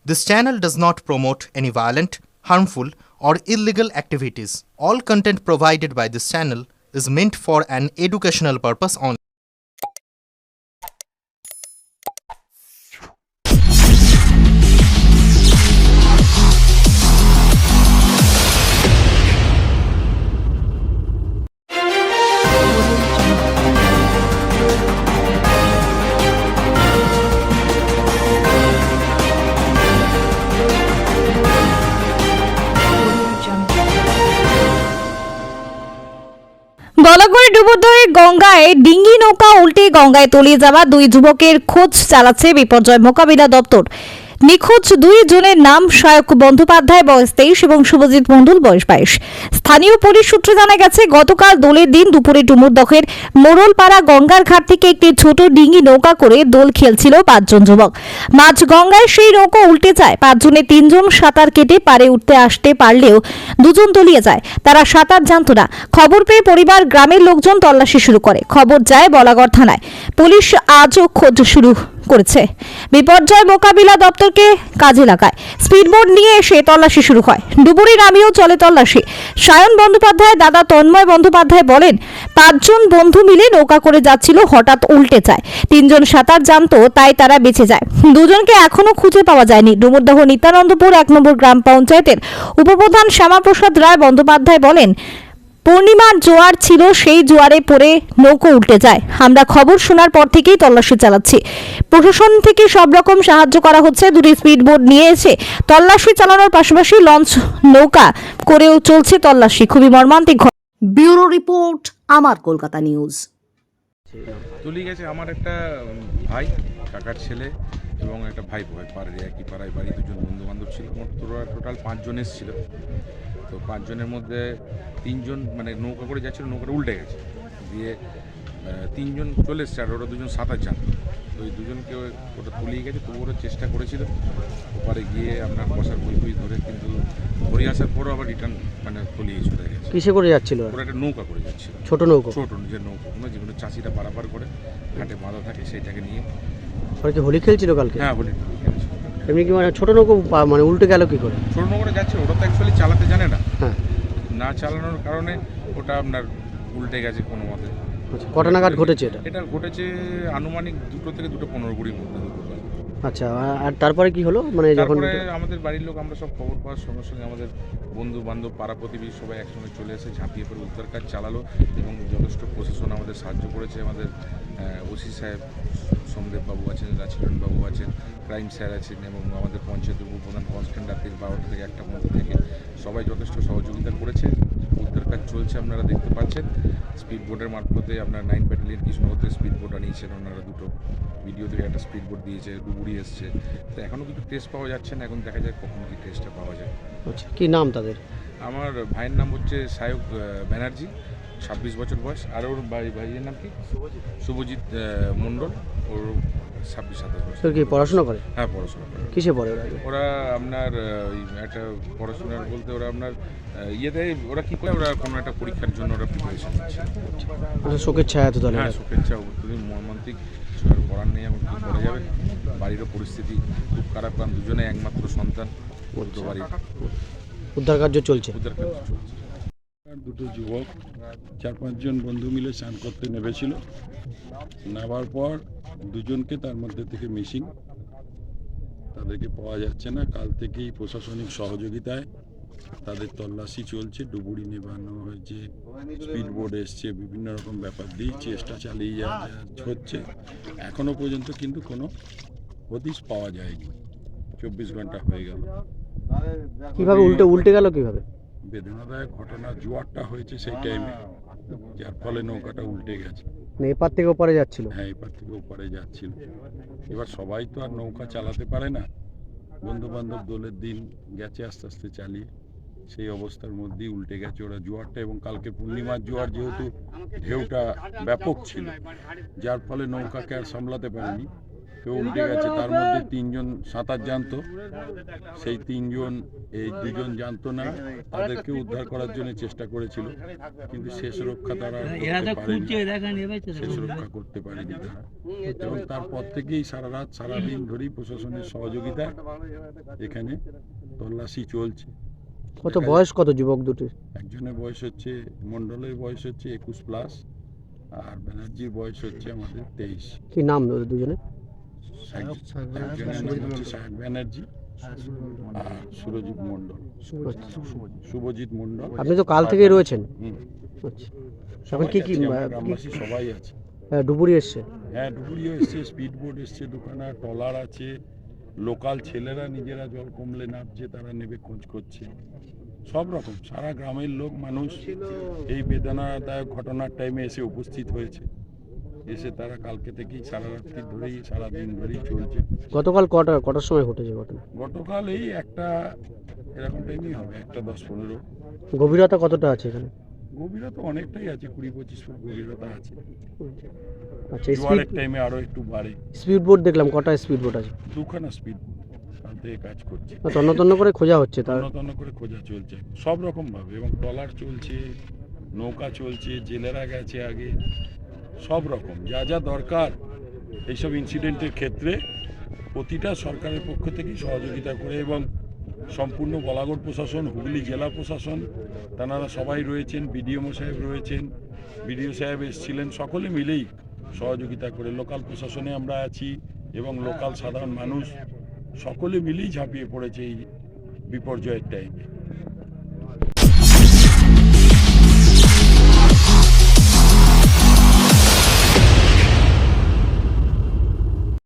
This channel does not promote any violent, harmful, or illegal activities. All content provided by this channel is meant for an educational purpose only. বলাগড়ে ডুবোদ্বয়ে গঙ্গায় ডিঙ্গি নৌকা উল্টে গঙ্গায় তলিয়ে যাওয়া দুই যুবকের খোঁজ চালাচ্ছে বিপর্যয় মোকাবিলা দপ্তর। নিখোঁজ দুই জনের নাম সায়ক বন্দ্যোপাধ্যায় বয়স 23 এবং শুভজিৎ মণ্ডল বয়স 22। স্থানীয় পুলিশ সূত্রে জানা গেছে গতকাল দোলের দিন দুপুরে ডুমুরদহের মোড়লপাড়া গঙ্গার ঘাট থেকে একটি ছোট ডিঙ্গি নৌকা করে দোল খেলছিল 5 জন যুবক। মাঝ গঙ্গায় সেই নৌকা উল্টে যায়। 5 জনে 3 জন সাঁতার কেটে পারে উঠতে আসতে পারলেও 2 জন তলিয়ে যায়। তারা সাঁতার জানত না। খবর পেয়ে পরিবার গ্রামের লোকজন তল্লাশি শুরু করে। খবর যায় বলাগড় থানায়। পুলিশ আজও খোঁজ শুরু করেছে। বিপর্যয় মোকাবিলা দপ্তরকে কাজে লাগায় স্পিডবোট নিয়ে এসে তল্লাশি শুরু হয়। ডুবুরি নামিয়েও চলে তল্লাশি। সায়ন বন্দ্যোপাধ্যায় দাদা তন্ময় বন্দ্যোপাধ্যায় বলেন, 5 জন বন্ধু মিলে নৌকা করে যাচ্ছিল, হঠাৎ উল্টে যায়। 3 জন সাঁতার জানতো, তাই তারা বেঁচে যায়। 2 জনকে এখনো খুঁজে পাওয়া যায়নি। ডুমুরদহ নিত্যানন্দপুর 1 নম্বর গ্রাম পঞ্চায়েতের উপপ্রধান শ্যামাপ্রসাদ রায় বন্দ্যোপাধ্যায় বলেন, পূর্ণিমার জোয়ার ছিল, সেই জোয়ারে পড়ে নৌকো উল্টে যায়। আমরা খবর শোনার পর থেকেই তল্লাশি চালাচ্ছি। প্রশাসন থেকে সব রকম সাহায্য করা হচ্ছে। 2টি স্পিডবোট নিয়ে এসে তল্লাশি চালানোর পাশাপাশি লঞ্চ নৌকা করেও চলছে তল্লাশি। খুবই মর্মান্তিক। ব্যুরো রিপোর্ট, আমার কলকাতা নিউজ। তলিয়ে গেছে আমার একটা ভাই, কাকার ছেলে এবং একটা ভাই পাড়ায়, একই পাড়ায় বাড়ি। 2 জন বন্ধু বান্ধব ছিল। মোট টোটাল 5 জন এসেছিল। তো 5 জনের মধ্যে 3 জন মানে নৌকা করে যাচ্ছিল, নৌকাটা উল্টে গেছে। দিয়ে 3 জন চলে এসছে, আর ওরা 2 জন সাঁতার জানতো। তো ওই 2 জনকে ওটা তলিয়ে গেছে। তবু ওরা চেষ্টা করেছিল ওপারে গিয়ে আপনার বসার বই ধরে, কিন্তু ঘুরে আসার পরও আবার রিটার্ন মানে তলিয়ে চলে গেছে। কিসে করে যাচ্ছিল? ওরা একটা নৌকা করে যাচ্ছিল, ছোট নৌকা। ছোট নিজের নৌকা, যেগুলো চাষিরা পারাপার করে ঘাটে বাঁধা থাকে, সেইটাকে নিয়ে। ওরা কি হোলি খেলছিল কালকে? হ্যাঁ, হোলি খেলেছিল। এমনি কি মানে ছোট নৌকা মানে উল্টে গেল কি করে? ছোট নৌকাটা যাচ্ছে, ওরা তো অ্যাকচুয়ালি চালাতে জানে না। হ্যাঁ, না চালানোর কারণে ওটা আপনার উল্টে গেছে কোনো মতে। আচ্ছা, কটা নাগাদ ঘটেছে এটা? এটা ঘটেছে আনুমানিক 2 থেকে 2:15 মধ্যে। আচ্ছা, আর তারপরে কি হলো? মানে যখন তারপরে আমাদের বাড়ির লোক, আমরা সব খবর পাওয়ার সঙ্গে সঙ্গে আমাদের বন্ধু বান্ধব পাড়া প্রতিবেশী সবাই একসঙ্গে চলে এসে ঝাঁপিয়ে পড়ে উদ্ধার কাজ চালালো, এবং যথেষ্ট প্রশাসন আমাদের সাহায্য করেছে। আমাদের ওসি সাহেব সোমদেব বাবু আছেন, রাচিরণ বাবু আছেন, ক্রাইম স্যার আছেন, এবং আমাদের পঞ্চায়েতের উপপ্রধান কনস্ট্যান্ট রাত্রি 12টা থেকে 1টা মধ্যে থেকে সবাই যথেষ্ট সহযোগিতা করেছে। উদ্ধার কাজ চলছে, আপনারা দেখতে পাচ্ছেন। স্পিড বোটের মারফতে আপনার 9 ব্যাটালিয়ন কৃষ্ণগড়তে স্পিড বোট আনিয়েছেন ওনারা। 2টো ভিডিও থেকে একটা স্পিড বোট দিয়েছে, ডুবুরি এসছে। তো এখনও কিছু টেস্ট পাওয়া যাচ্ছে না, এখন দেখা যায় কখন কি টেস্টটা পাওয়া যায়। আচ্ছা, কি নাম তাদের? আমার ভাইয়ের নাম হচ্ছে সায়ক ব্যানার্জি, 26 বছর বয়স। আর ওর ভাইয়ের নাম কি? শুভজিৎ মণ্ডল, ওর 26-27 বছর। তোর কি পড়াশোনা করে? হ্যাঁ, পড়াশোনা করে। কিসে পড়ে ওরা? ওরা আপনার ওই একটা পড়াশোনার বলতে ওরা আপনার ইয়েতে, ওরা কী করে, ওরা কোনো একটা পরীক্ষার জন্য ওরা প্রিপারেশন নিচ্ছে। আচ্ছা, শোকের ছায়া তো তাহলে। হ্যাঁ, শোকের ছায়া, অত্যধিক মর্মান্তিক। কিছু আর করার নেই, এখন কী করা যাবে। বাড়িরও পরিস্থিতি খুব খারাপ, কারণ 2জনে একমাত্র সন্তান বাড়ির। উদ্ধার কার্য চলছে। উদ্ধার কাজ চলছে। 2টো যুবক 4-5 জন বন্ধু মিলে স্নান করতে নেমেছিল। নামার পর 2 জনকে তার মধ্যে থেকে মিসিং, তাদেরকে পাওয়া যাচ্ছে না। কাল থেকেই প্রশাসনিক সহযোগিতায় তাদের তল্লাশি চলছে। ডুবুরি নেবানো হয়েছে, স্পিড বোট এসছে, বিভিন্ন রকম ব্যাপার দিয়ে চেষ্টা চালিয়ে যাওয়া হচ্ছে। এখনও পর্যন্ত কিন্তু কোনো হদিশ পাওয়া যায়নি। 24 ঘন্টা হয়ে গেল। কিভাবে উল্টে গেল কিভাবে? বেদনাদায়ক ঘটনা, জোয়ারটা হয়েছে সেই টাইমে, যার ফলে নৌকাটা উল্টে গেছে। মানে এপার থেকে ওপারে যাচ্ছিল? হ্যাঁ, এপার থেকে ওপারে যাচ্ছিল। এবার সবাই তো আর নৌকা চালাতে পারে না। বন্ধু বান্ধব দোলের দিন গেছে আস্তে আস্তে চালিয়ে, সেই অবস্থার মধ্যেই উল্টে গেছে ওরা জোয়ারটা। এবং কালকে পূর্ণিমার জোয়ার, যেহেতু ঢেউটা ব্যাপক ছিল, যার ফলে নৌকাকে আর সামলাতে পারেনি। কেউ উল্টে গেছে, তার মধ্যে 3 জন সাঁতার জানতো, সেই 3 জন, এই 2 জন জানতো না, তাদেরকে উদ্ধার করার জন্য চেষ্টা করেছিল, কিন্তু শেষ রক্ষা তারা করতে পারেনি, শেষ রক্ষা করতে পারেনি তারা। এবং তারপর থেকেই সারা রাত সারাদিন ধরেই প্রশাসনের সহযোগিতা এখানে তল্লাশি চলছে। কত বয়স কত যুবক দুটির? একজনের বয়স হচ্ছে, মণ্ডলের বয়স হচ্ছে 21+, আর ব্যানার্জির বয়স হচ্ছে আমাদের 23। কি নাম ওদের দুজনে? একজনের নাম হচ্ছে সায়ক ব্যানার্জি আর সুরজিৎ মণ্ডল, শুভজিৎ মণ্ডল। আপনি তো কাল থেকেই রয়েছেন। হুম। আচ্ছা, এখন কি কি আমরা গ্রামবাসী সবাই আছে। ডুবুরি এসছে? হ্যাঁ, ডুবুরিও এসছে, স্পিড বোট এসছে, দুখানা ট্রলার আছে, লোকাল ছেলেরা নিজেরা জল কমলে নামছে, তারা নেবে খোঁজ করছে, সব রকম সারা গ্রামের লোক মানুষ এই বেদনাদায়ক ঘটনার টাইমে এসে উপস্থিত হয়েছে। এসে তারা কালকে থেকেই সারা রাত্রি ধরেই, সারাদিন ধরেই চলছে। গতকাল কটার সময় ঘটেছে ঘটনা? গতকাল এই একটা এরকম টাইমই হবে, 1:10-15। গভীরতা কতটা আছে এখানে? গভীরতা অনেকটাই আছে, 20-25 ফুট গভীরতা আছে। আচ্ছা, জোয়ারের টাইমে আরো একটু বাড়ে। স্পিড বোট দেখলাম, কটা স্পিড বোট আছে? 2খানা স্পিড কাল থেকে কাজ করছে, তন্ন করে খোঁজা হচ্ছে, তার তন্ন করে খোঁজা চলছে সব রকম ভাবে, এবং ট্রলার চলছে, নৌকা চলছে, জেলেরা গেছে আগে, সব রকম যা যা দরকার এইসব ইনসিডেন্টের ক্ষেত্রে প্রতিটা সরকারের পক্ষ থেকেই সহযোগিতা করে, এবং সম্পূর্ণ বলাগড় প্রশাসন, হুগলি জেলা প্রশাসন, তারা সবাই রয়েছেন, বিডিএমও সাহেব রয়েছেন, বিডিও সাহেব এসেছিলেন, সকলে মিলেই সহযোগিতা করে। লোকাল প্রশাসনে আমরা আছি এবং লোকাল সাধারণ মানুষ সকলে মিলেই ঝাঁপিয়ে পড়েছে এই বিপর্যয়ের টাইমে।